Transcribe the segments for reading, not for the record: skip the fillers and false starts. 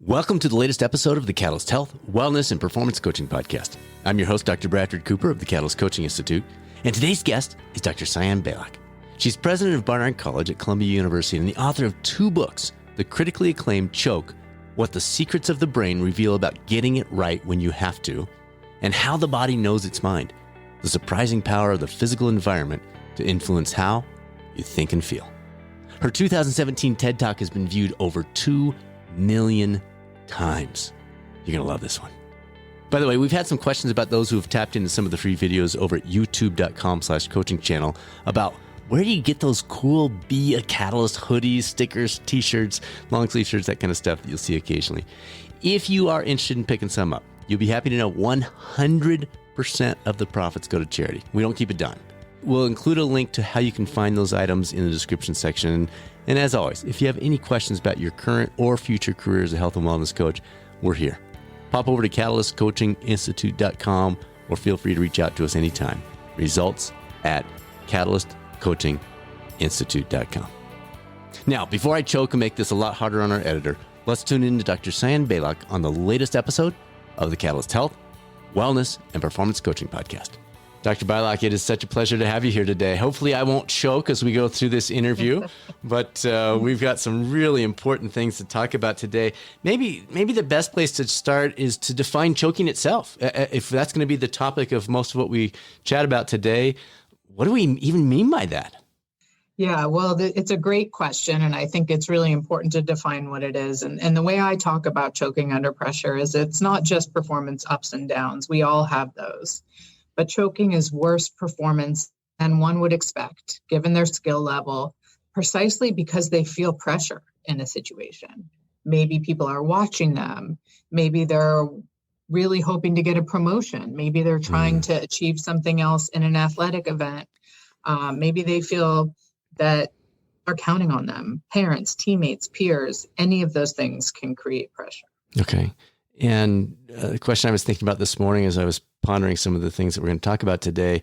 Welcome to the latest episode of the Catalyst Health, Wellness, and Performance Coaching Podcast. I'm your host, Dr. Bradford Cooper of the Catalyst Coaching Institute, and today's guest is Dr. Sian Beilock. She's president of Barnard College at Columbia University and the author of 2 books, the critically acclaimed Choke, What the Secrets of the Brain Reveal About Getting It Right When You Have to, and How the Body Knows Its Mind, the surprising power of the physical environment to influence how you think and feel. Her 2017 TED Talk has been viewed over 2 million times. You're going to love this one. By the way, we've had some questions about those who have tapped into some of the free videos over at youtube.com/coaching channel about where do you get those cool Be a Catalyst hoodies, stickers, t-shirts, long sleeve shirts, that kind of stuff that you'll see occasionally. If you are interested in picking some up, you'll be happy to know 100% of the profits go to charity. We don't keep a dime. We'll include a link to how you can find those items in the description section. And as always, if you have any questions about your current or future career as a health and wellness coach, we're here. Pop over to catalystcoachinginstitute.com or feel free to reach out to us anytime. Results at catalystcoachinginstitute.com. Now, before I choke and make this a lot harder on our editor, let's tune in to Dr. Sian Beilock on the latest episode of the Catalyst Health, Wellness, and Performance Coaching Podcast. Dr. Beilock, it is such a pleasure to have you here today. Hopefully I won't choke as we go through this interview, but we've got some really important things to talk about today. Maybe the best place to start is to define choking itself. If that's going to be the topic of most of what we chat about today, what do we even mean by that? Yeah, well, it's a great question, and I think it's really important to define what it is. And the way I talk about choking under pressure is it's not just performance ups and downs. We all have those. But choking is worse performance than one would expect, given their skill level, precisely because they feel pressure in a situation. Maybe people are watching them. Maybe they're really hoping to get a promotion. Maybe they're trying to achieve something else in an athletic event. Maybe they feel that are counting on them. Parents, teammates, peers, any of those things can create pressure. Okay. And the question I was thinking about this morning as I was pondering some of the things that we're going to talk about today,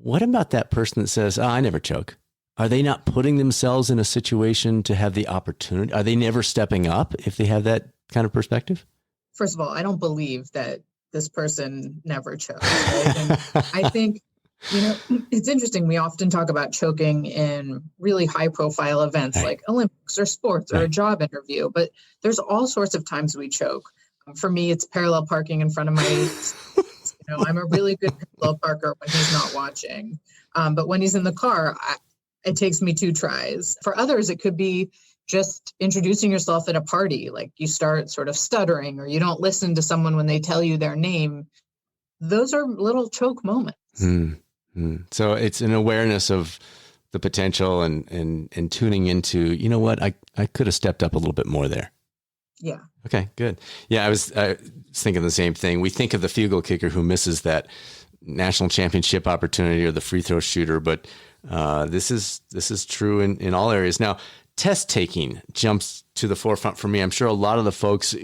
what about that person that says, I never choke? Are they not putting themselves in a situation to have the opportunity? Are they never stepping up if they have that kind of perspective? First of all, I don't believe that this person never chokes. Right? And I think, it's interesting. We often talk about choking in really high profile events like Olympics or sports or a job interview, but there's all sorts of times we choke. For me, it's parallel parking in front of my I'm a really good parallel parker when he's not watching. But when he's in the car, it takes me 2 tries. For others, it could be just introducing yourself at a party. Like you start sort of stuttering or you don't listen to someone when they tell you their name. Those are little choke moments. So it's an awareness of the potential and tuning into, you know what, I could have stepped up a little bit more there. Yeah. Okay, good. Yeah, I was thinking the same thing. We think of the field goal kicker who misses that national championship opportunity or the free throw shooter, but this is true in all areas. Now, test taking jumps to the forefront for me. I'm sure a lot of the folks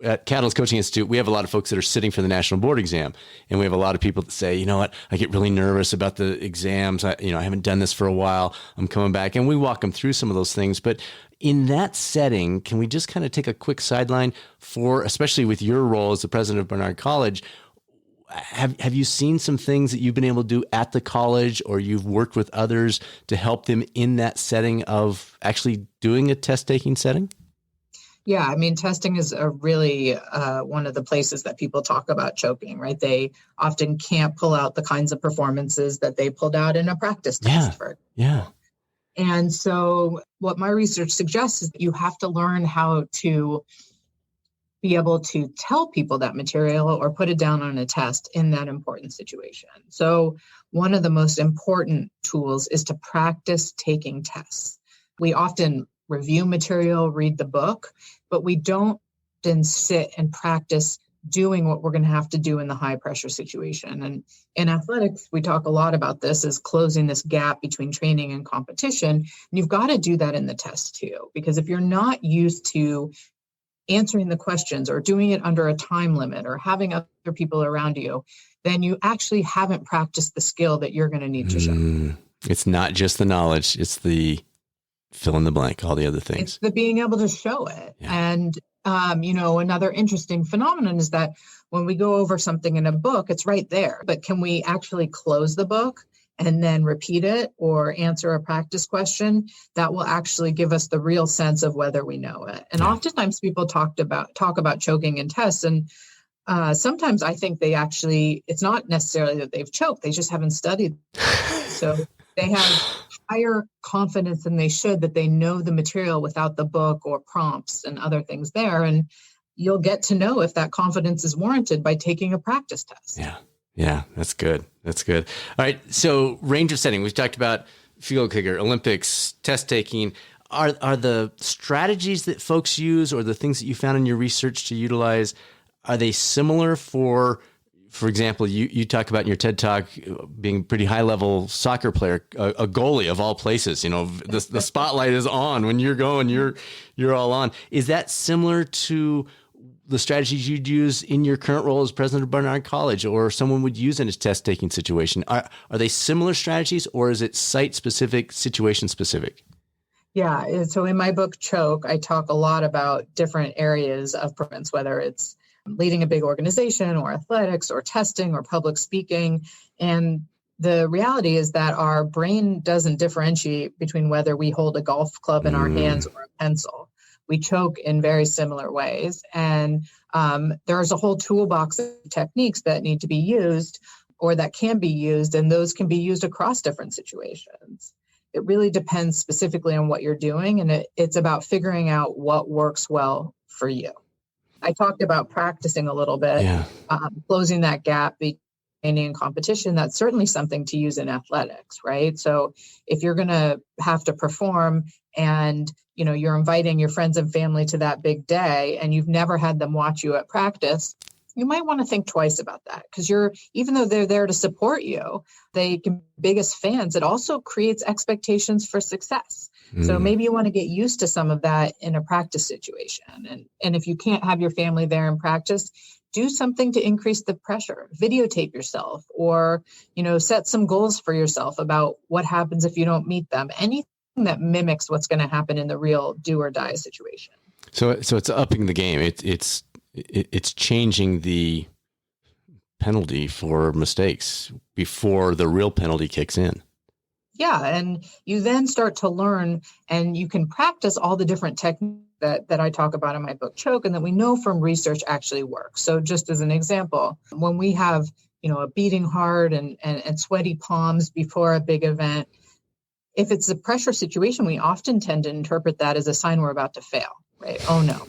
at Catalyst Coaching Institute, we have a lot of folks that are sitting for the national board exam, and we have a lot of people that say, you know what, I get really nervous about the exams. I haven't done this for a while. I'm coming back, and we walk them through some of those things. But in that setting, can we just kind of take a quick sideline for, especially with your role as the president of Barnard College, have you seen some things that you've been able to do at the college or you've worked with others to help them in that setting of actually doing a test-taking setting? Yeah, I mean, testing is a really one of the places that people talk about choking, right? They often can't pull out the kinds of performances that they pulled out in a practice test. Yeah. And so what my research suggests is that you have to learn how to be able to tell people that material or put it down on a test in that important situation. So one of the most important tools is to practice taking tests. We often review material, read the book, but we don't then sit and practice doing what we're going to have to do in the high pressure situation. And in athletics, we talk a lot about this as closing this gap between training and competition. And you've got to do that in the test too, because if you're not used to answering the questions or doing it under a time limit or having other people around you, then you actually haven't practiced the skill that you're going to need to show. It's not just the knowledge, it's the fill in the blank, all the other things. It's the being able to show it. Yeah. And Another interesting phenomenon is that when we go over something in a book, it's right there. But can we actually close the book and then repeat it or answer a practice question? That will actually give us the real sense of whether we know it. And oftentimes people talk about choking in tests. And sometimes I think it's not necessarily that they've choked, they just haven't studied. So they have higher confidence than they should that they know the material without the book or prompts and other things there. And you'll get to know if that confidence is warranted by taking a practice test. Yeah, that's good. All right. So range of setting, we've talked about field kicker, Olympics, test taking. Are the strategies that folks use or the things that you found in your research to utilize, are they similar for example, you talk about in your TED Talk being a pretty high level soccer player, a goalie of all places, the spotlight is on when you're going, you're all on. Is that similar to the strategies you'd use in your current role as president of Barnard College or someone would use in a test taking situation? Are they similar strategies or is it site specific, situation specific? Yeah. So in my book, Choke, I talk a lot about different areas of performance, whether it's leading a big organization or athletics or testing or public speaking. And the reality is that our brain doesn't differentiate between whether we hold a golf club in our hands or a pencil. We choke in very similar ways. And there's a whole toolbox of techniques that need to be used or that can be used, and those can be used across different situations. It really depends specifically on what you're doing, and it's about figuring out what works well for you. I talked about practicing a little bit, closing that gap between training and competition. That's certainly something to use in athletics, right? So if you're going to have to perform and you're inviting your friends and family to that big day and you've never had them watch you at practice, you might want to think twice about that, because even though they're there to support you, they can be biggest fans. It also creates expectations for success. So maybe you want to get used to some of that in a practice situation. And if you can't have your family there in practice, do something to increase the pressure. Videotape yourself or, set some goals for yourself about what happens if you don't meet them. Anything that mimics what's going to happen in the real do or die situation. So it's upping the game. It's changing the penalty for mistakes before the real penalty kicks in. Yeah. And you then start to learn and you can practice all the different techniques that I talk about in my book, Choke, and that we know from research actually work. So just as an example, when we have, a beating heart and sweaty palms before a big event, if it's a pressure situation, we often tend to interpret that as a sign we're about to fail, right? Oh no,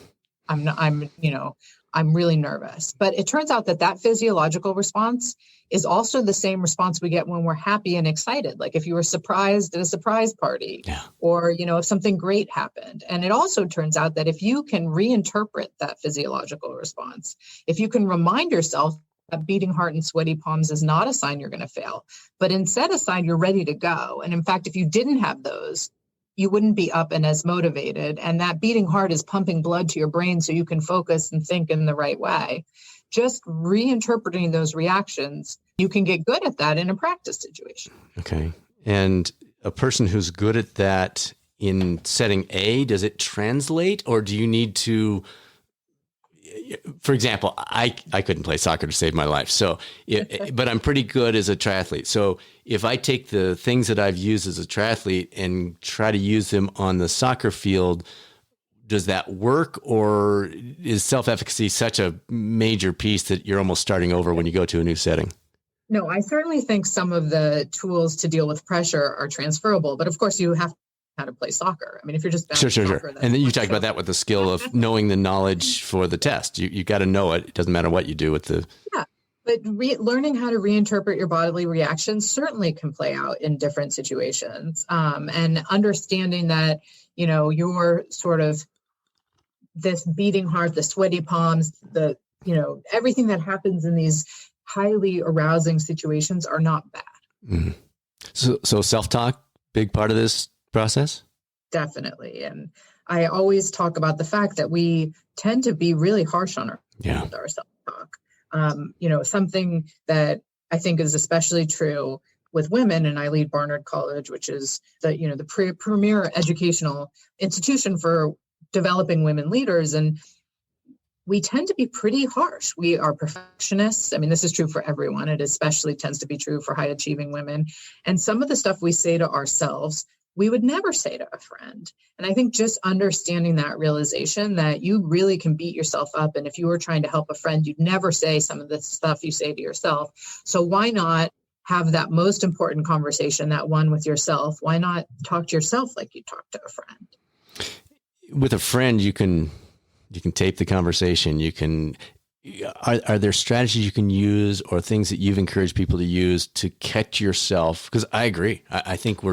I'm really nervous. But it turns out that physiological response is also the same response we get when we're happy and excited. Like if you were surprised at a surprise party or, if something great happened. And it also turns out that if you can reinterpret that physiological response, if you can remind yourself that beating heart and sweaty palms is not a sign you're going to fail, but instead a sign you're ready to go. And in fact, if you didn't have those, you wouldn't be up and as motivated. And that beating heart is pumping blood to your brain so you can focus and think in the right way. Just reinterpreting those reactions, you can get good at that in a practice situation. Okay. And a person who's good at that in setting A, does it translate or do you need to, for example, I couldn't play soccer to save my life. So, but I'm pretty good as a triathlete. So if I take the things that I've used as a triathlete and try to use them on the soccer field, does that work, or is self-efficacy such a major piece that you're almost starting over when you go to a new setting? No, I certainly think some of the tools to deal with pressure are transferable, but of course you have to know how to play soccer. I mean, if you're just sure. And then you talk about that with the skill of knowing the knowledge for the test. You got to know it. It doesn't matter what you do with the. Yeah, but learning how to reinterpret your bodily reactions certainly can play out in different situations, and understanding that you're sort of this beating heart, the sweaty palms, everything that happens in these highly arousing situations are not bad. Mm-hmm. So self-talk, big part of this process? Definitely. And I always talk about the fact that we tend to be really harsh on our self-talk. Something that I think is especially true with women, and I lead Barnard College, which is the premier educational institution for developing women leaders. And we tend to be pretty harsh. We are perfectionists. I mean, this is true for everyone. It especially tends to be true for high achieving women. And some of the stuff we say to ourselves, we would never say to a friend. And I think just understanding that realization that you really can beat yourself up. And if you were trying to help a friend, you'd never say some of the stuff you say to yourself. So why not have that most important conversation, that one with yourself? Why not talk to yourself like you talk to a friend? With a friend, you can tape the conversation. Are there strategies you can use or things that you've encouraged people to use to catch yourself? Because I agree. I think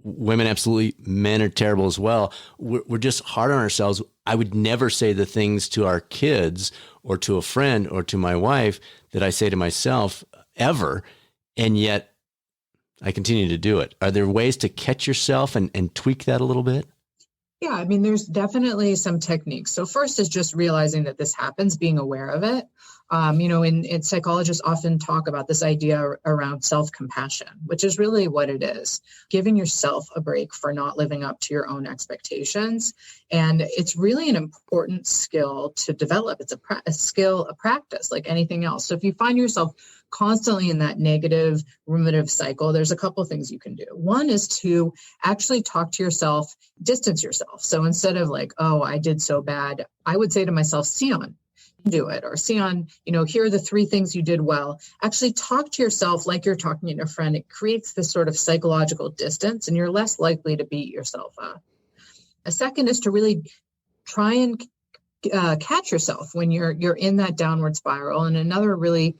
women, absolutely. Men are terrible as well. We're just hard on ourselves. I would never say the things to our kids or to a friend or to my wife that I say to myself ever. And yet I continue to do it. Are there ways to catch yourself and tweak that a little bit? Yeah, I mean, there's definitely some techniques. So first is just realizing that this happens, being aware of it. And psychologists often talk about this idea around self-compassion, which is really what it is, giving yourself a break for not living up to your own expectations. And it's really an important skill to develop. It's a skill, a practice, like anything else. So if you find yourself constantly in that negative ruminative cycle, there's a couple of things you can do. One is to actually talk to yourself, distance yourself. So instead of like, oh, I did so bad, I would say to myself, Sian, do it. Or Sian, here are the 3 things you did well. Actually talk to yourself like you're talking to a friend. It creates this sort of psychological distance and you're less likely to beat yourself up. A second is to really try and catch yourself when you're in that downward spiral. And another really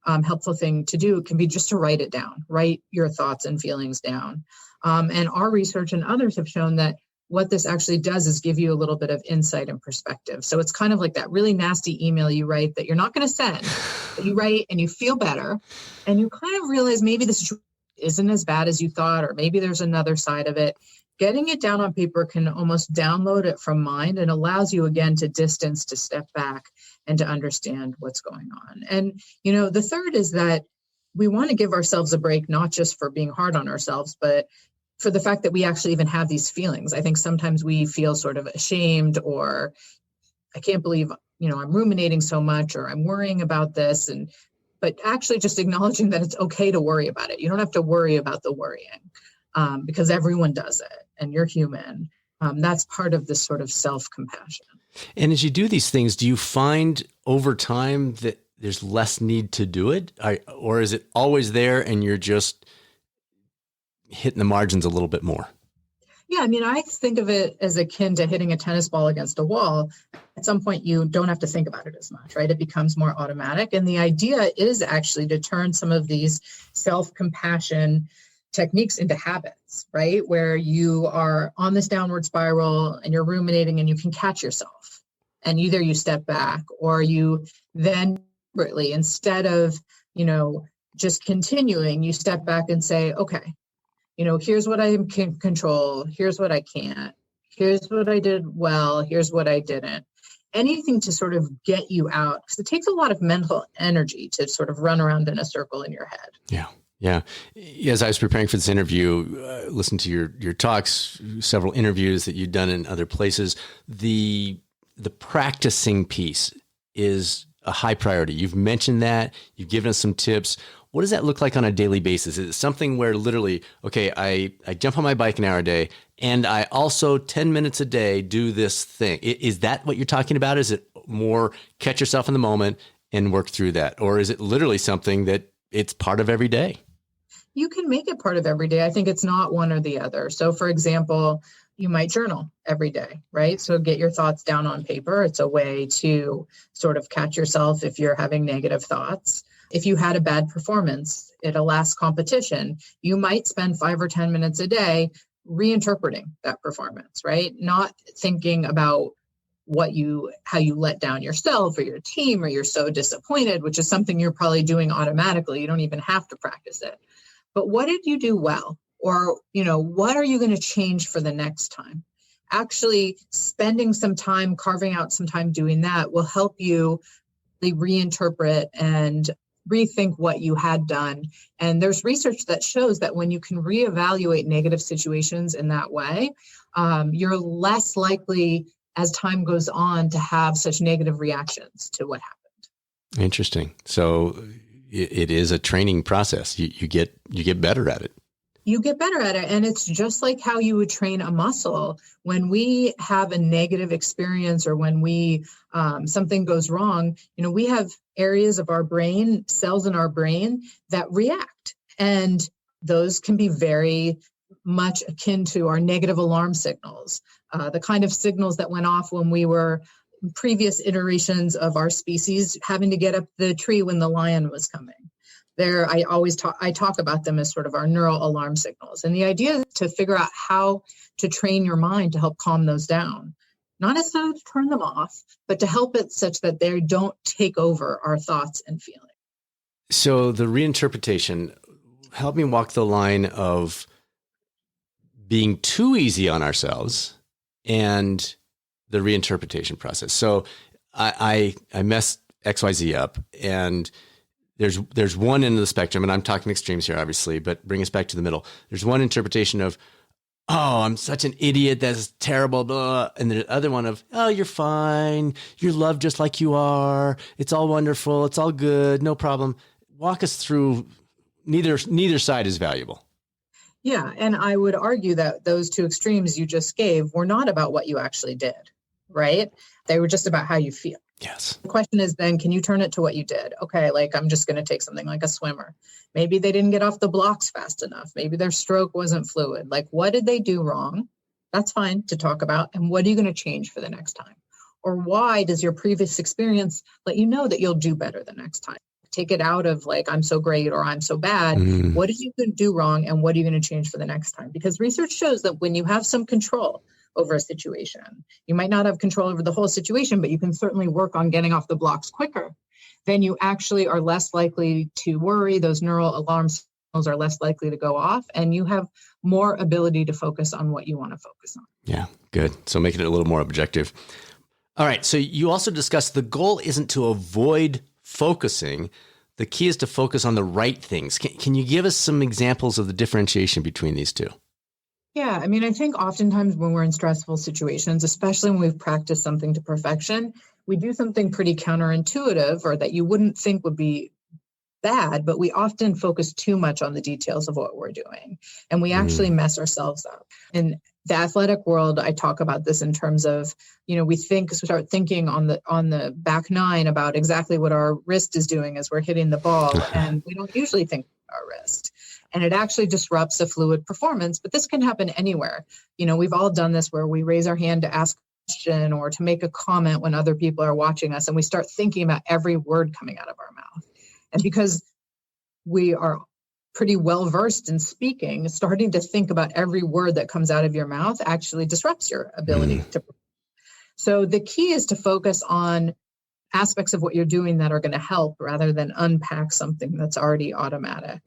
helpful thing to do can be just to write it down, write your thoughts and feelings down. And our research and others have shown that what this actually does is give you a little bit of insight and perspective. So it's kind of like that really nasty email you write that you're not going to send, but you write and you feel better and you kind of realize maybe this isn't as bad as you thought, or maybe there's another side of it. Getting it down on paper can almost download it from mind and allows you again to distance, to step back and to understand what's going on. And, the third is that we want to give ourselves a break, not just for being hard on ourselves, but for the fact that we actually even have these feelings. I think sometimes we feel sort of ashamed or I can't believe, I'm ruminating so much or I'm worrying about this. But actually just acknowledging that it's okay to worry about it. You don't have to worry about the worrying because everyone does it and you're human. That's part of this sort of self-compassion. And as you do these things, do you find over time that there's less need to do it? Or is it always there and you're just hitting the margins a little bit more? Yeah, I mean, I think of it as akin to hitting a tennis ball against a wall. At some point, you don't have to think about it as much, right? It becomes more automatic. And the idea is actually to turn some of these self-compassion techniques into habits, right? Where you are on this downward spiral and you're ruminating and you can catch yourself. And either you step back or you then deliberately, instead of, just continuing, you step back and say, okay, here's what I can control. Here's what I can't. Here's what I did well. Here's what I didn't. Anything to sort of get you out, because it takes a lot of mental energy to sort of run around in a circle in your head. Yeah. As I was preparing for this interview, listened to your talks, several interviews that you've done in other places. The practicing piece is a high priority. You've mentioned that. You've given us some tips. What does that look like on a daily basis? Is it something where literally, okay, I jump on my bike an hour a day and I also 10 minutes a day do this thing? Is that what you're talking about? Is it more catch yourself in the moment and work through that? Or is it literally something that it's part of every day? You can make it part of every day. I think it's not one or the other. So for example, you might journal every day, right? So get your thoughts down on paper. It's a way to sort of catch yourself if you're having negative thoughts. If you had a bad performance at a last competition, you might spend 5 or 10 minutes a day reinterpreting that performance, right? Not thinking about how you let down yourself or your team or you're so disappointed, which is something you're probably doing automatically. You don't even have to practice it. But what did you do well? Or, what are you going to change for the next time? Actually spending some time, carving out some time doing that will help you reinterpret and rethink what you had done. And there's research that shows that when you can reevaluate negative situations in that way, you're less likely as time goes on to have such negative reactions to what happened. Interesting. So it is a training process. You get better at it. You get better at it. And it's just like how you would train a muscle. When we have a negative experience or when we something goes wrong, we have areas of our brain, cells in our brain that react. And those can be very much akin to our negative alarm signals, the kind of signals that went off when we were previous iterations of our species having to get up the tree when the lion was coming. I talk about them as sort of our neural alarm signals. And the idea is to figure out how to train your mind to help calm those down. Not necessarily to turn them off, but to help it such that they don't take over our thoughts and feelings. So the reinterpretation, help me walk the line of being too easy on ourselves and the reinterpretation process. So I messed XYZ up, and there's one end of the spectrum, and I'm talking extremes here, obviously, but bring us back to the middle. There's one interpretation of, oh, I'm such an idiot, that's terrible, blah. And the other one of, oh, you're fine, you're loved just like you are, it's all wonderful, it's all good, no problem. Walk us through, neither side is valuable. Yeah, and I would argue that those two extremes you just gave were not about what you actually did, right? They were just about how you feel. Yes. The question is then, can you turn it to what you did? Okay, like I'm just going to take something like a swimmer. Maybe they didn't get off the blocks fast enough. Maybe their stroke wasn't fluid. Like, what did they do wrong? That's fine to talk about. And what are you going to change for the next time? Or why does your previous experience let you know that you'll do better the next time? Take it out of like, I'm so great or I'm so bad. What did you do wrong? And what are you going to change for the next time? Because research shows that when you have some control over a situation, you might not have control over the whole situation, but you can certainly work on getting off the blocks quicker. Then you actually are less likely to worry. Those neural alarm signals are less likely to go off, and you have more ability to focus on what you want to focus on. Yeah, good. So making it a little more objective. All right. So you also discussed the goal isn't to avoid focusing. The key is to focus on the right things. Can you give us some examples of the differentiation between these two? Yeah, I mean, I think oftentimes when we're in stressful situations, especially when we've practiced something to perfection, we do something pretty counterintuitive or that you wouldn't think would be bad, but we often focus too much on the details of what we're doing. And we actually mess ourselves up. In the athletic world, I talk about this in terms of, we start thinking on the back nine about exactly what our wrist is doing as we're hitting the ball. And we don't usually think about our wrist. And it actually disrupts a fluid performance, but this can happen anywhere. We've all done this where we raise our hand to ask a question or to make a comment when other people are watching us, and we start thinking about every word coming out of our mouth. And because we are pretty well versed in speaking, starting to think about every word that comes out of your mouth actually disrupts your ability to. So the key is to focus on aspects of what you're doing that are going to help rather than unpack something that's already automatic.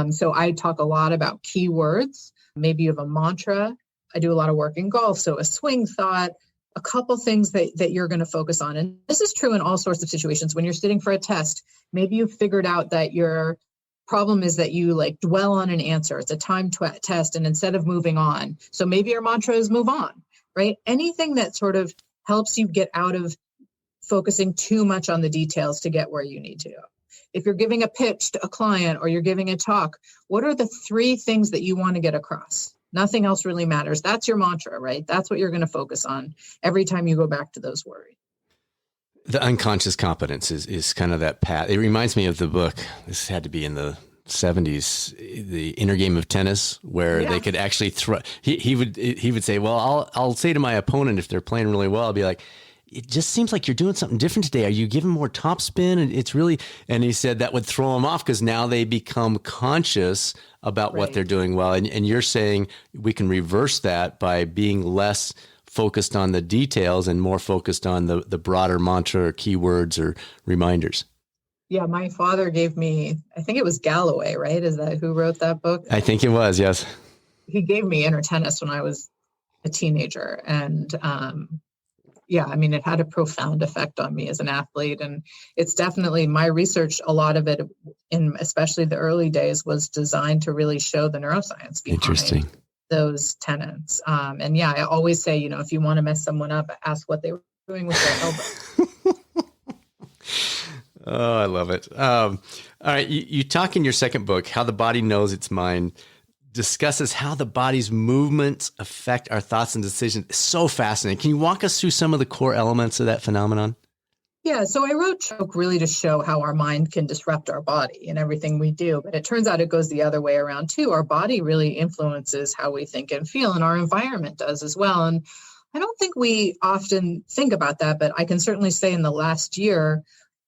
So I talk a lot about keywords. Maybe you have a mantra. I do a lot of work in golf. So a swing thought, a couple things that you're going to focus on. And this is true in all sorts of situations. When you're sitting for a test, maybe you've figured out that your problem is that you dwell on an answer. It's a time test. And instead of moving on, so maybe your mantra is move on, right? Anything that sort of helps you get out of focusing too much on the details to get where you need to go. If you're giving a pitch to a client or you're giving a talk, what are the 3 things that you want to get across? Nothing else really matters. That's your mantra, right? That's what you're going to focus on every time you go back to those worries. The unconscious competence is kind of that path. It reminds me of the book. This had to be in the 70s, The Inner Game of Tennis, where they could actually throw. He would say, well, I'll say to my opponent if they're playing really well, I'll be like, it just seems like you're doing something different today. Are you giving more topspin? And it's really, and he said that would throw them off because now they become conscious about what they're doing well. And you're saying we can reverse that by being less focused on the details and more focused on the broader mantra or keywords or reminders. Yeah, my father gave me, I think it was Galloway, right? Is that who wrote that book? I think it was, yes. He gave me inner tennis when I was a teenager. And it had a profound effect on me as an athlete. And it's definitely my research, a lot of it, in especially the early days, was designed to really show the neuroscience behind those tenets. And yeah, I always say, if you want to mess someone up, ask what they were doing with their elbow. Oh, I love it. All right. You talk in your second book, How the Body Knows Its Mind, discusses how the body's movements affect our thoughts and decisions. It's so fascinating. Can you walk us through some of the core elements of that phenomenon? Yeah, so I wrote Choke really to show how our mind can disrupt our body and everything we do. But it turns out it goes the other way around too. Our body really influences how we think and feel, and our environment does as well. And I don't think we often think about that, but I can certainly say in the last year,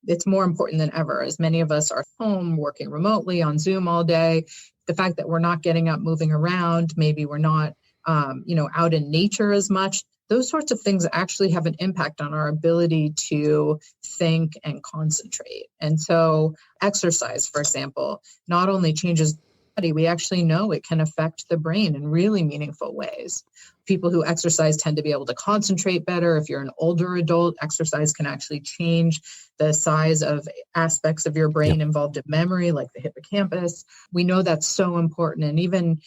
it's more important than ever, as many of us are home working remotely on Zoom all day. The fact that we're not getting up, moving around, maybe we're not, out in nature as much. Those sorts of things actually have an impact on our ability to think and concentrate. And so exercise, for example, not only changes the body, we actually know it can affect the brain in really meaningful ways. People who exercise tend to be able to concentrate better. If you're an older adult, exercise can actually change the size of aspects of your brain involved in memory, like the hippocampus. We know that's so important. And even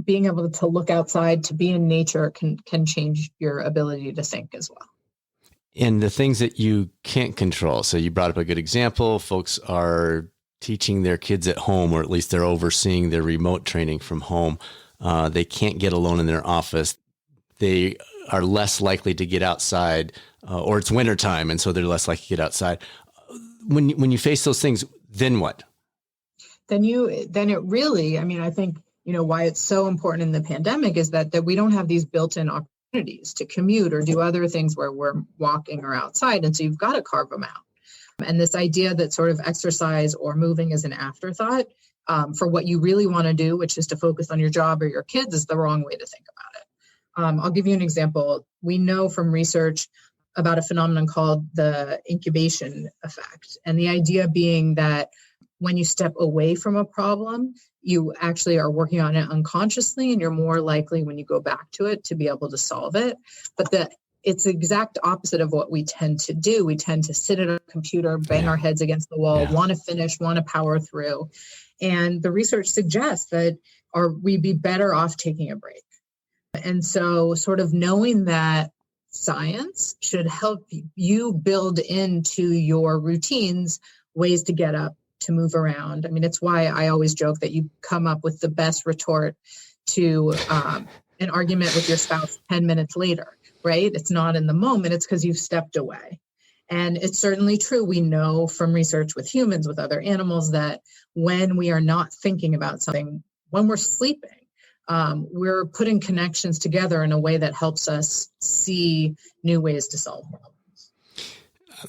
being able to look outside, to be in nature can change your ability to think as well. And the things that you can't control. So you brought up a good example. Folks are teaching their kids at home, or at least they're overseeing their remote training from home. They can't get alone in their office. They are less likely to get outside, or it's wintertime, and so they're less likely to get outside. When you face those things, then what? Then it really, I think, why it's so important in the pandemic is that we don't have these built-in opportunities to commute or do other things where we're walking or outside. And so you've got to carve them out. And this idea that sort of exercise or moving is an afterthought for what you really want to do, which is to focus on your job or your kids, is the wrong way to think about it. I'll give you an example. We know from research about a phenomenon called the incubation effect. And the idea being that when you step away from a problem, you actually are working on it unconsciously, and you're more likely when you go back to it to be able to solve it. But it's the exact opposite of what we tend to do. We tend to sit at a computer, bang our heads against the wall, want to finish, want to power through. And the research suggests that we'd be better off taking a break. And so sort of knowing that science should help you build into your routines ways to get up, to move around. It's why I always joke that you come up with the best retort to an argument with your spouse 10 minutes later, right? It's not in the moment, it's because you've stepped away. And it's certainly true. We know from research with humans, with other animals, that when we are not thinking about something, when we're sleeping, we're putting connections together in a way that helps us see new ways to solve problems.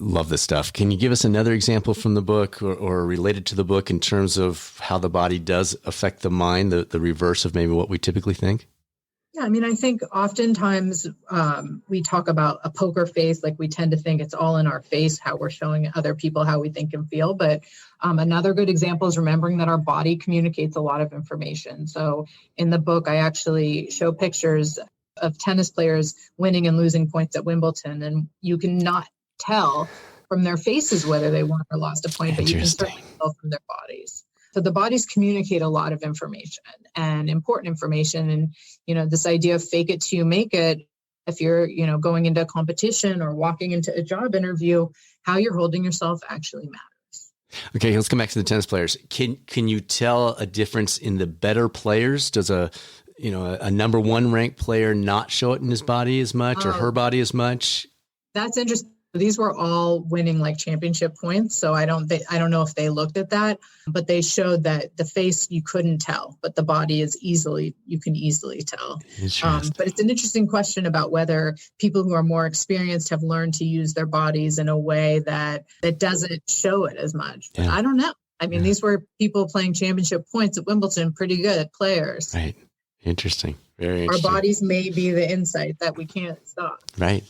Love this stuff. Can you give us another example from the book or related to the book in terms of how the body does affect the mind, the reverse of maybe what we typically think? Yeah, I think oftentimes we talk about a poker face, like we tend to think it's all in our face, how we're showing other people how we think and feel. But another good example is remembering that our body communicates a lot of information. So in the book, I actually show pictures of tennis players winning and losing points at Wimbledon, and you can not tell from their faces whether they won or lost a point, but you can certainly tell from their bodies. So the bodies communicate a lot of information and important information. And, this idea of fake it till you make it, if you're, going into a competition or walking into a job interview, how you're holding yourself actually matters. Okay, let's come back to the tennis players. Can you tell a difference in the better players? Does a number one ranked player not show it in his body as much or her body as much? That's interesting. These were all winning like championship points. So I don't know if they looked at that, but they showed that the face you couldn't tell, but the body you can easily tell. But it's an interesting question about whether people who are more experienced have learned to use their bodies in a way that doesn't show it as much. But I don't know. These were people playing championship points at Wimbledon, pretty good players. Right. Interesting. Very interesting. Our bodies may be the insight that we can't stop. Right.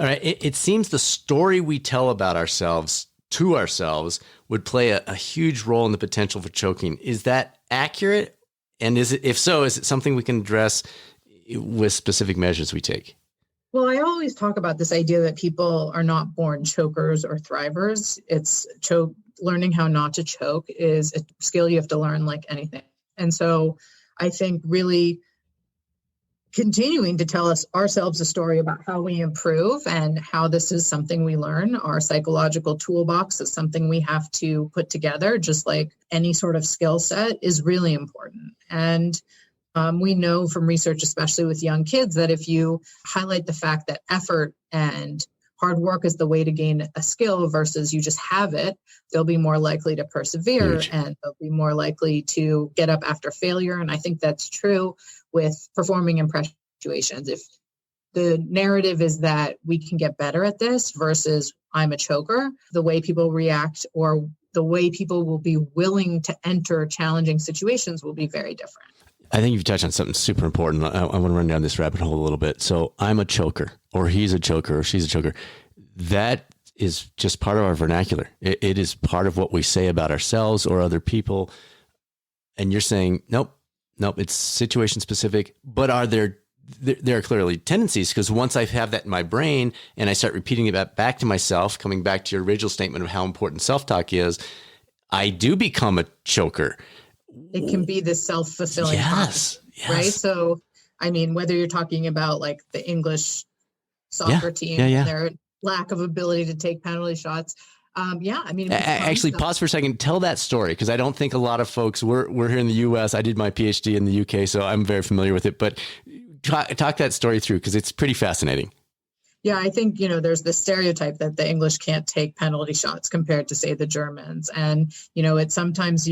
All right. It seems the story we tell about ourselves to ourselves would play a huge role in the potential for choking. Is that accurate? And if so, is it something we can address with specific measures we take? Well, I always talk about this idea that people are not born chokers or thrivers. Learning how not to choke is a skill you have to learn like anything. And so I think really continuing to tell ourselves a story about how we improve and how this is something we learn. Our psychological toolbox is something we have to put together, just like any sort of skill set is really important. And we know from research, especially with young kids, that if you highlight the fact that effort and hard work is the way to gain a skill versus you just have it, they'll be more likely to persevere and they'll be more likely to get up after failure. And I think that's true with performing in pressure situations. If the narrative is that we can get better at this versus I'm a choker, the way people react or the way people will be willing to enter challenging situations will be very different. I think you've touched on something super important. I want to run down this rabbit hole a little bit. So I'm a choker, or he's a choker, or she's a choker. That is just part of our vernacular. It is part of what we say about ourselves or other people. And you're saying, nope, it's situation specific. But are there are clearly tendencies, because once I have that in my brain and I start repeating it back to myself, coming back to your original statement of how important self-talk is, I do become a choker. It can be this self-fulfilling prophecy, right? So, I mean, whether you're talking about like the English soccer team, and their lack of ability to take penalty shots. I mean, actually, pause for a second. Tell that story, because I don't think a lot of folks. We're here in the U.S. I did my PhD in the UK, so I'm very familiar with it. But talk that story through, because it's pretty fascinating. Yeah, I think, there's this stereotype that the English can't take penalty shots compared to, say, the Germans. And, it's sometimes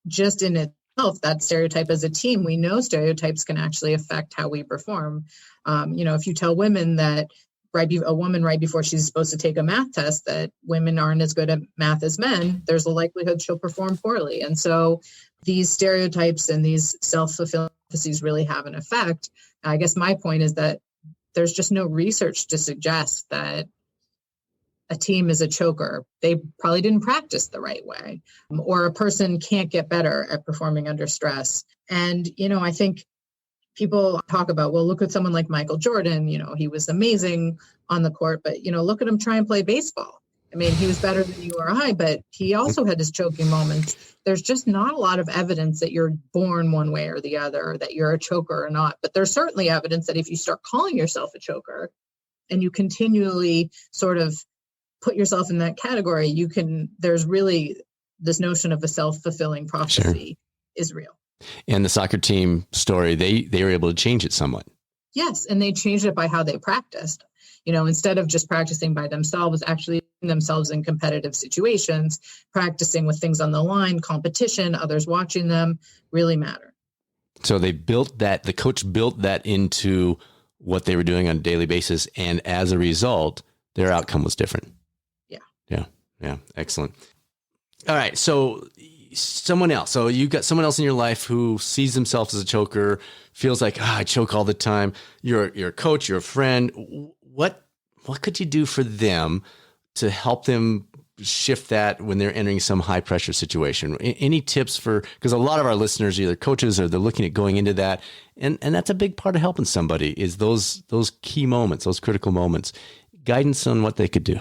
just in itself, that stereotype as a team, we know stereotypes can actually affect how we perform. If you tell women that a woman right before she's supposed to take a math test that women aren't as good at math as men, there's a likelihood she'll perform poorly. And so these stereotypes and these self-fulfilling prophecies really have an effect. I guess my point is that there's just no research to suggest that a team is a choker. They probably didn't practice the right way, or a person can't get better at performing under stress. And, I think people talk about, well, look at someone like Michael Jordan, he was amazing on the court, but, look at him try and play baseball. I mean, he was better than you or I, but he also had his choking moments. There's just not a lot of evidence that you're born one way or the other, that you're a choker or not. But there's certainly evidence that if you start calling yourself a choker and you continually sort of put yourself in that category, there's really this notion of a self-fulfilling prophecy is real. And the soccer team story, they were able to change it somewhat. Yes. And they changed it by how they practiced. Instead of just practicing by themselves, actually themselves in competitive situations, practicing with things on the line, competition, others watching them really matter. So they built that, the coach built that into what they were doing on a daily basis. And as a result, their outcome was different. Yeah. Excellent. All right. So someone else. So you got someone else in your life who sees themselves as a choker, feels like, I choke all the time. You're a coach, you're a friend. What could you do for them to help them shift that when they're entering some high pressure situation? Any tips because a lot of our listeners are either coaches or they're looking at going into that. And that's a big part of helping somebody is those key moments, those critical moments, guidance on what they could do.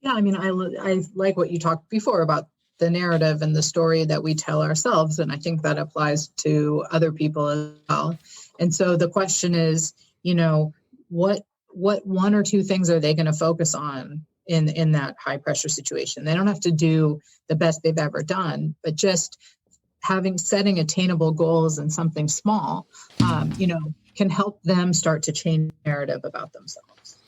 Yeah. I mean, I like what you talked before about the narrative and the story that we tell ourselves. And I think that applies to other people as well. And so the question is, what one or two things are they going to focus on in that high pressure situation? They don't have to do the best they've ever done, but just setting attainable goals and something small, can help them start to change the narrative about themselves.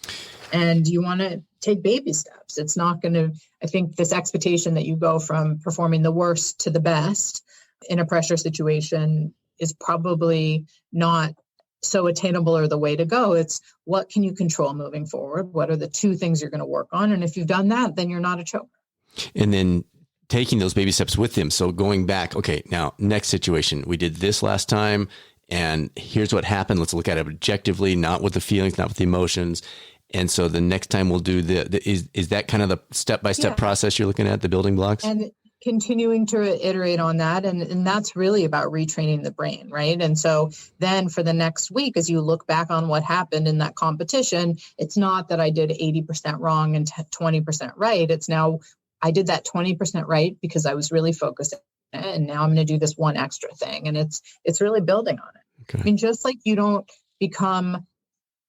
And you want to take baby steps. It's not going to, I think this expectation that you go from performing the worst to the best in a pressure situation is probably not so attainable or the way to go. It's what can you control moving forward? What are the two things you're going to work on? And if you've done that, then you're not a choker. And then taking those baby steps with them. So going back, okay, now next situation, we did this last time and here's what happened. Let's look at it objectively, not with the feelings, not with the emotions. And so the next time we'll do is that kind of the step-by-step process you're looking at, the building blocks? And continuing to iterate on that. And that's really about retraining the brain, right? And so then for the next week, as you look back on what happened in that competition, it's not that I did 80% wrong and 20% right. It's now I did that 20% right because I was really focused. And now I'm going to do this one extra thing. And it's really building on it. Okay. I mean, just like you don't become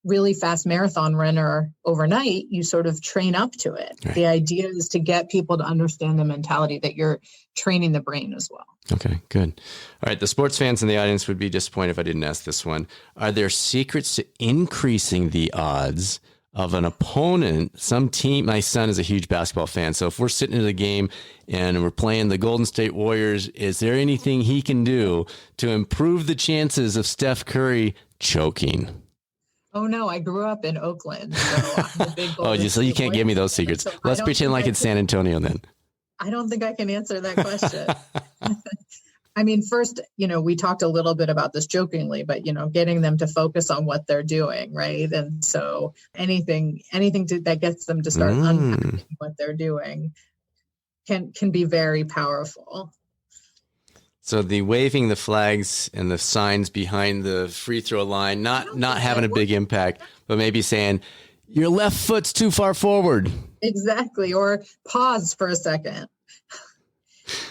really fast marathon runner overnight. You sort of train up to it. Right. The idea is to get people to understand the mentality that you're training the brain as well. Okay, good. All right. The sports fans in the audience would be disappointed if I didn't ask this one. Are there secrets to increasing the odds of an opponent, some team? My son is a huge basketball fan. So if we're sitting in a game and we're playing the Golden State Warriors, is there anything he can do to improve the chances of Steph Curry choking? Oh, no, I grew up in Oakland. So I'm a big So you can't give me those secrets. So Let's pretend like it's San Antonio then. I don't think I can answer that question. I mean, first, we talked a little bit about this jokingly, but, getting them to focus on what they're doing, right? And so anything that gets them to start unpacking what they're doing can be very powerful. So the waving the flags and the signs behind the free throw line, not having a big impact, but maybe saying your left foot's too far forward. Exactly. Or pause for a second.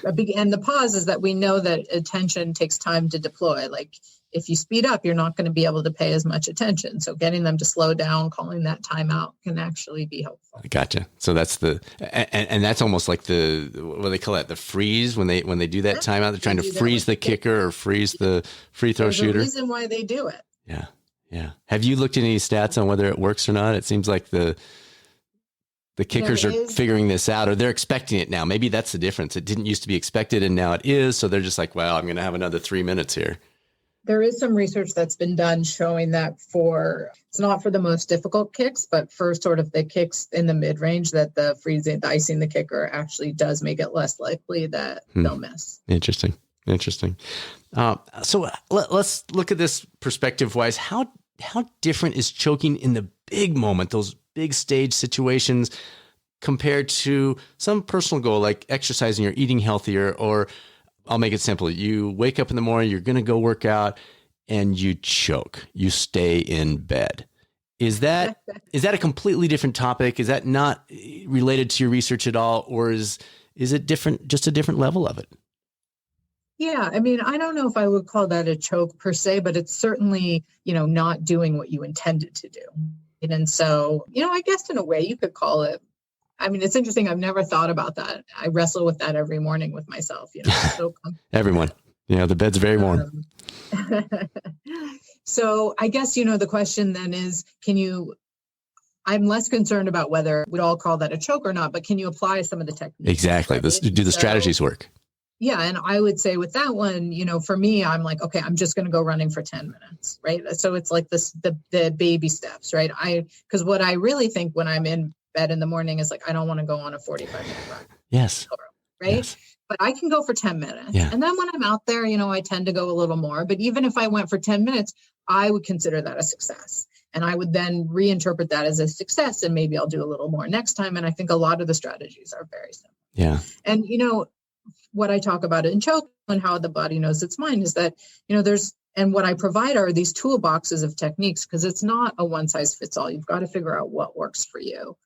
And the pause is that we know that attention takes time to deploy. Like if you speed up, you're not going to be able to pay as much attention. So getting them to slow down, calling that time out can actually be helpful. Gotcha. So that's and that's almost like what do they call it? The freeze when they do that timeout, they're trying to freeze the kicker or freeze the free throw shooter. There's a reason why they do it. Yeah. Yeah. Have you looked at any stats on whether it works or not? It seems like the kickers are figuring this out, or they're expecting it now. Maybe that's the difference. It didn't used to be expected and now it is. So they're just like, well, I'm going to have another 3 minutes here. There is some research that's been done showing that it's not for the most difficult kicks, but for sort of the kicks in the mid-range, that the icing the kicker actually does make it less likely that they'll miss. Interesting. So let's look at this perspective-wise. How different is choking in the big moment, those big stage situations, compared to some personal goal like exercising or eating healthier? Or I'll make it simple. You wake up in the morning, you're going to go work out, and you choke. You stay in bed. Is that a completely different topic? Is that not related to your research at all? Or is it different, just a different level of it? Yeah, I mean, I don't know if I would call that a choke per se, but it's certainly, not doing what you intended to do. And so, I guess in a way you could call it. I mean, it's interesting. I've never thought about that. I wrestle with that every morning with myself. So everyone, the bed's very warm. So I guess, the question then is, I'm less concerned about whether we'd all call that a choke or not, but can you apply some of the techniques? Exactly. Do the strategies work? Yeah. And I would say with that one, for me, I'm like, okay, I'm just going to go running for 10 minutes. Right. So it's like the baby steps, right? Because what I really think when I'm in bed in the morning is like, I don't want to go on a 45-minute run. Yes. Right. Yes. But I can go for 10 minutes. Yeah. And then when I'm out there, I tend to go a little more. But even if I went for 10 minutes, I would consider that a success. And I would then reinterpret that as a success. And maybe I'll do a little more next time. And I think a lot of the strategies are very simple. Yeah. And, what I talk about in choke and how the body knows its mind is that, and what I provide are these toolboxes of techniques, because it's not a one size fits all. You've got to figure out what works for you.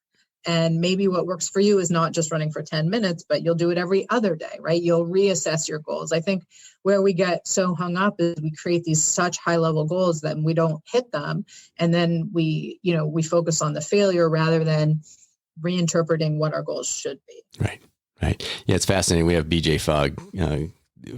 And maybe what works for you is not just running for 10 minutes, but you'll do it every other day, right? You'll reassess your goals. I think where we get so hung up is we create these such high level goals that we don't hit them. And then we focus on the failure rather than reinterpreting what our goals should be. Right. Yeah, it's fascinating. We have BJ Fogg,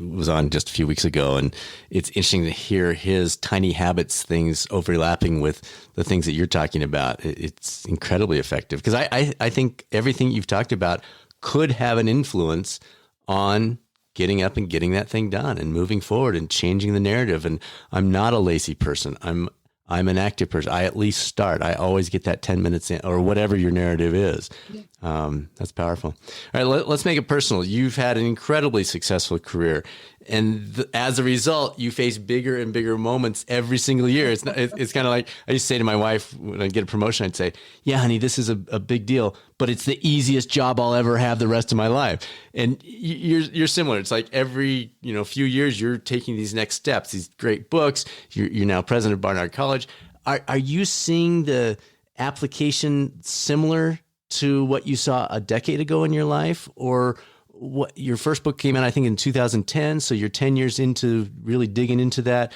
was on just a few weeks ago, and it's interesting to hear his tiny habits things overlapping with the things that you're talking about. It's incredibly effective, because I think everything you've talked about could have an influence on getting up and getting that thing done and moving forward and changing the narrative. And I'm not a lazy person. I'm an active person. I at least start. I always get that 10 minutes in, or whatever your narrative is. That's powerful. All right, let's make it personal. You've had an incredibly successful career, and as a result, you face bigger and bigger moments every single year. It's kind of like I used to say to my wife when I get a promotion, I'd say, "Yeah, honey, this is a big deal, but it's the easiest job I'll ever have the rest of my life." And you're similar. It's like every few years you're taking these next steps, these great books. You're now president of Barnard College. Are you seeing the application similar to what you saw a decade ago in your life? Or what, your first book came out, I think, in 2010. So you're 10 years into really digging into that.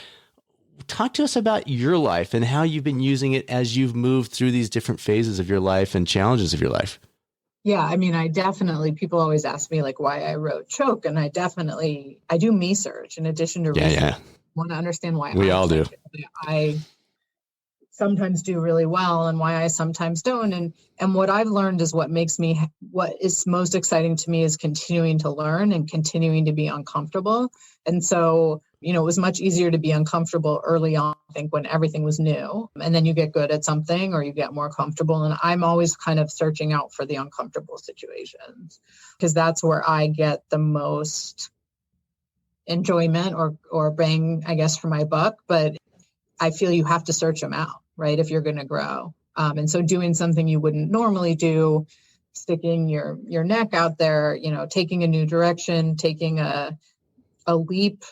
talk to us about your life and how you've been using it as you've moved through these different phases of your life and challenges of your life. Yeah, I mean, people always ask me like why I wrote Choke, and I do me search in addition to research. Yeah. I want to understand why we all do. I sometimes do really well and why I sometimes don't. And what I've learned is what is most exciting to me is continuing to learn and continuing to be uncomfortable. And so, it was much easier to be uncomfortable early on, I think, when everything was new. And then you get good at something or you get more comfortable. And I'm always kind of searching out for the uncomfortable situations because that's where I get the most enjoyment or bang, I guess, for my buck. But I feel you have to search them out, right, if you're going to grow. And so doing something you wouldn't normally do, sticking your neck out there, taking a new direction, taking a leap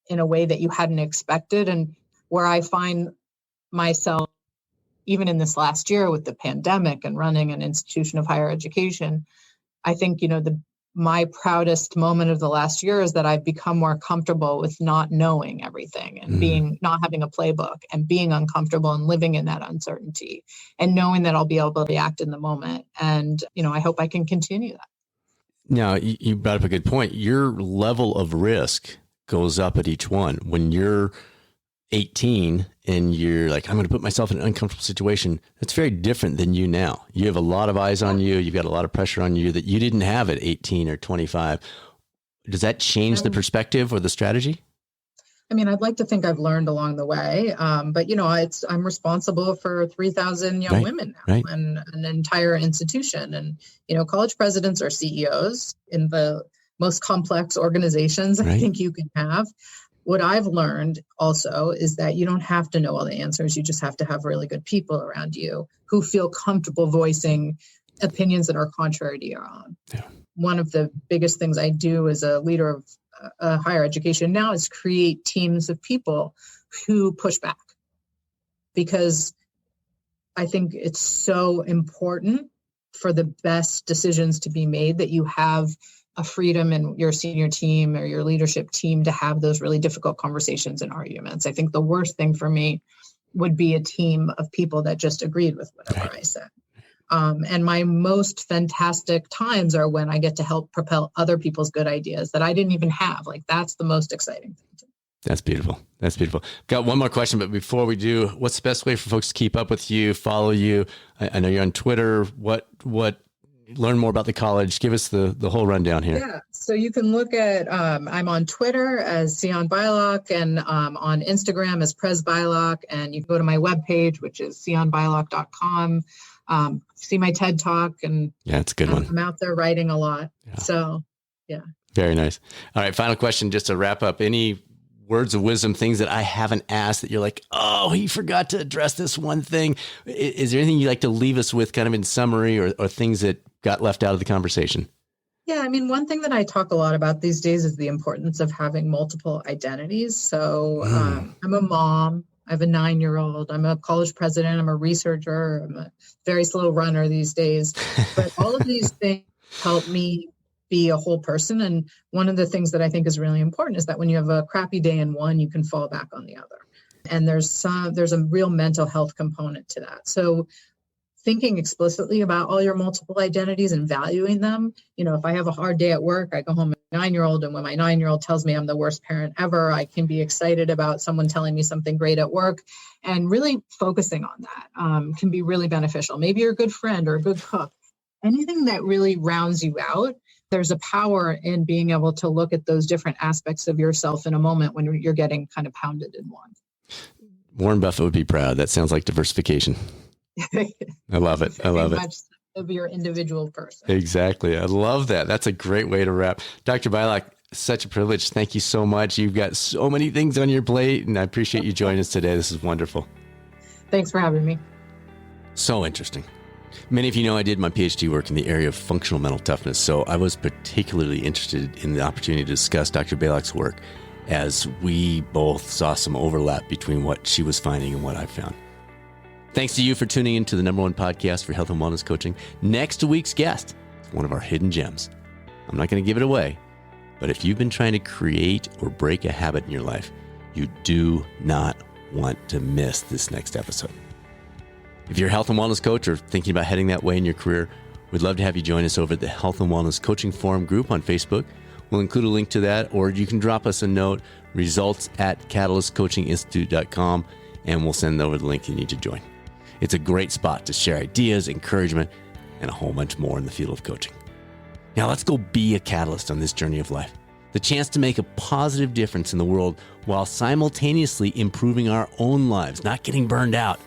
in a way that you hadn't expected. And where I find myself, even in this last year with the pandemic and running an institution of higher education, I think, my proudest moment of the last year is that I've become more comfortable with not knowing everything and not having a playbook and being uncomfortable and living in that uncertainty and knowing that I'll be able to react in the moment. And, I hope I can continue that. Now, you brought up a good point. Your level of risk goes up at each one. When you're 18 and you're like, I'm going to put myself in an uncomfortable situation, that's very different than you now. You have a lot of eyes on you. You've got a lot of pressure on you that you didn't have at 18 or 25. Does that change the perspective or the strategy? I mean, I'd like to think I've learned along the way, but I'm responsible for 3,000 young women now and an entire institution. And college presidents are CEOs in the most complex organizations I think you can have. What I've learned also is that you don't have to know all the answers. You just have to have really good people around you who feel comfortable voicing opinions that are contrary to your own. Yeah. One of the biggest things I do as a leader of higher education now is create teams of people who push back, because I think it's so important for the best decisions to be made that you have a freedom in your senior team or your leadership team to have those really difficult conversations and arguments. I think the worst thing for me would be a team of people that just agreed with whatever I said. And my most fantastic times are when I get to help propel other people's good ideas that I didn't even have. Like, that's the most exciting thing to me. That's beautiful. That's beautiful. Got one more question, but before we do, what's the best way for folks to keep up with you, follow you? I know you're on Twitter. What learn more about the college? Give us the whole rundown here. Yeah. So you can look at, I'm on Twitter as Sian Beilock and on Instagram as Pres Beilock. And you can go to my webpage, which is sianbeilock.com. See my TED Talk, and it's a good one. I'm out there writing a lot. Yeah. So, yeah. Very nice. All right. Final question, just to wrap up. Any words of wisdom, things that I haven't asked that you're like, oh, he forgot to address this one thing. Is there anything you'd like to leave us with kind of in summary or things that got left out of the conversation? Yeah. I mean, one thing that I talk a lot about these days is the importance of having multiple identities. So I'm a mom. I have a 9-year-old. I'm a college president. I'm a researcher. I'm a very slow runner these days. But all of these things help me be a whole person. And one of the things that I think is really important is that when you have a crappy day in one, you can fall back on the other. And there's a real mental health component to that. So thinking explicitly about all your multiple identities and valuing them. If I have a hard day at work, I go home with my 9-year-old, and when my 9-year-old tells me I'm the worst parent ever, I can be excited about someone telling me something great at work, and really focusing on that can be really beneficial. Maybe you're a good friend or a good cook. Anything that really rounds you out. There's a power in being able to look at those different aspects of yourself in a moment when you're getting kind of pounded in one. Warren Buffett would be proud. That sounds like diversification. I love it. I love it. Much of your individual person. Exactly. I love that. That's a great way to wrap. Dr. Beilock, such a privilege. Thank you so much. You've got so many things on your plate, and I appreciate you joining us today. This is wonderful. Thanks for having me. So interesting. Many of you know I did my PhD work in the area of functional mental toughness, so I was particularly interested in the opportunity to discuss Dr. Beilock's work as we both saw some overlap between what she was finding and what I found. Thanks to you for tuning in to the #1 podcast for health and wellness coaching. Next week's guest is one of our hidden gems. I'm not going to give it away, but if you've been trying to create or break a habit in your life, you do not want to miss this next episode. If you're a health and wellness coach or thinking about heading that way in your career, we'd love to have you join us over at the Health and Wellness Coaching Forum group on Facebook. We'll include a link to that, or you can drop us a note, results@catalystcoachinginstitute.com, and we'll send over the link you need to join. It's a great spot to share ideas, encouragement, and a whole bunch more in the field of coaching. Now let's go be a catalyst on this journey of life. The chance to make a positive difference in the world while simultaneously improving our own lives, not getting burned out,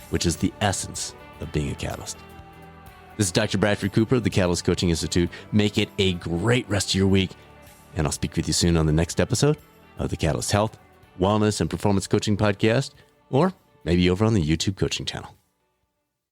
which is the essence of being a catalyst. This is Dr. Bradford Cooper of the Catalyst Coaching Institute. Make it a great rest of your week, and I'll speak with you soon on the next episode of the Catalyst Health, Wellness, and Performance Coaching Podcast, or maybe over on the YouTube coaching channel.